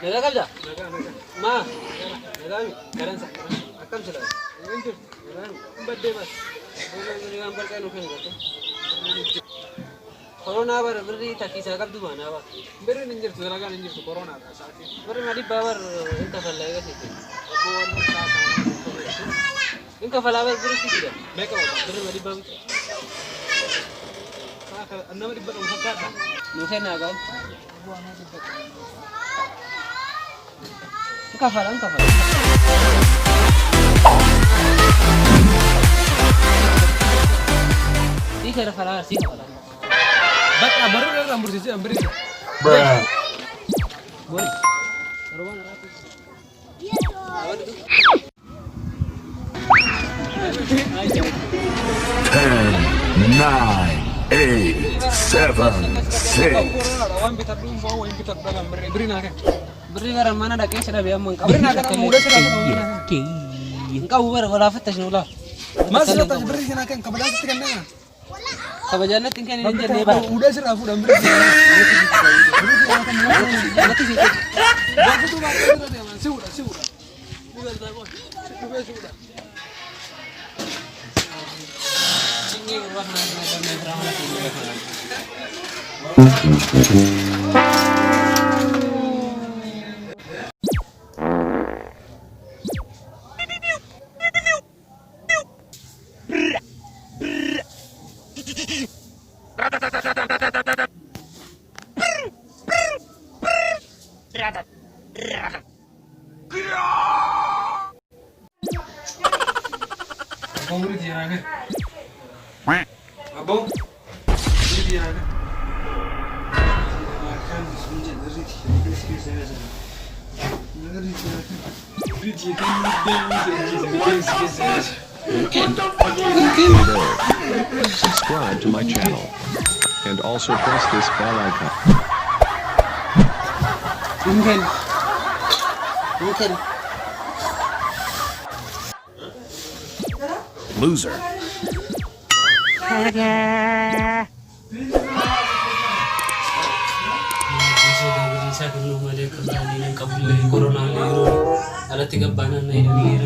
Nagaa qabda? Maa? Nagaami? Garansa? Akkam sila? Baddee bas. Waan barqaa nu kan godhe. Koronaa bara birrii takkisaa qabdu baanaa bara. Birriin hin jirtu dalagaan hin jirtu koronaa taasaatiin. Birri maaliif baabar hin kafallaa eegasitti? Hin kafalaa bara birri si jira. Meeqa baata? Birri maaliif baabu? Nama dhibba dhabu fakkaata. Nu kennaa qabu. Hin kafala, hin kafala. Sii kara falaa, sii kafala. Bakka baru irraa mursiisee ambirii. Boleh. Ten, nine, eight, seven, six. Beri garam mana dah kesana biar mengkau. Beri nak kan muda sudah Engkau ber wala fatas nula. Mas sudah tas beri nak kan kabar itu kan na. Kabajannya tinggal ini jadi apa? Udah sudah aku dah beri. Nanti sih. Aku tu macam tu dia man. Sudah. Sudah dah boy. Sudah. Ini rumah nak Abang beri dia nak. Abang beri dia nak. Makan semuanya dari dia. Beri dia Subscribe to my channel and also press this bell icon. Mungkin. Loser. Bisa dulu ada kembali yang kabul corona ini. Ada 3 banan ini.